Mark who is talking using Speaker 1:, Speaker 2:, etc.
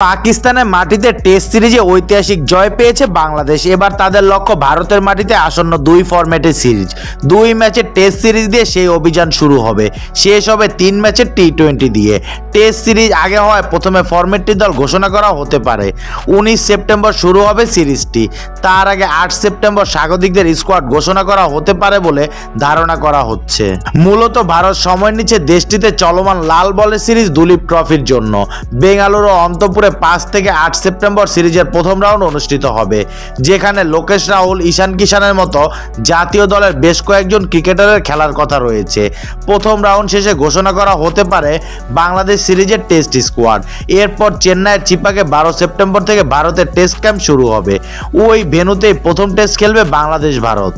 Speaker 1: পাকিস্তানের মাটিতে টেস্ট সিরিজে ঐতিহাসিক জয় পেয়েছে বাংলাদেশ। এবার তাদের লক্ষ্য ভারতের মাটিতে আসন্ন 2 ফরম্যাটের সিরিজ। 2 ম্যাচের টেস্ট সিরিজ দিয়ে সেই অভিযান শুরু হবে। শেষ হবে 3 ম্যাচের টি-20 দিয়ে। টেস্ট সিরিজ আগে হয় প্রথমে ফরম্যাটটির দল ঘোষণা করা হতে পারে। 19 সেপ্টেম্বর শুরু হবে সিরিজটি। তার আগে 8 সেপ্টেম্বর স্বাগতিকদের স্কোয়াড ঘোষণা করা হতে পারে বলে ধারণা করা হচ্ছে। মূলত ভারত সময় নিচ্ছে দেশটিতে চলমান লাল বলের সিরিজ দুলীপ ট্রফির জন্য। বেঙ্গালুরু অন্তপুরে 5 থেকে 8 সেপ্টেম্বর সিরিজের প্রথম রাউন্ড অনুষ্ঠিত হবে, যেখানে লোকেশ রাহুল, ঈশান কিষানের মতো জাতীয় দলের বেশ কয়েকজন ক্রিকেটারের খেলার কথা রয়েছে। প্রথম রাউন্ড শেষে ঘোষণা করা হতে পারে বাংলাদেশ সিরিজের টেস্ট স্কোয়াড। এরপর চেন্নাইয়ের চিপাকে 12 সেপ্টেম্বর থেকে ভারতের টেস্ট ক্যাম্প শুরু হবে। ওই ভেন্যুতেই প্রথম টেস্ট খেলবে বাংলাদেশ ভারত।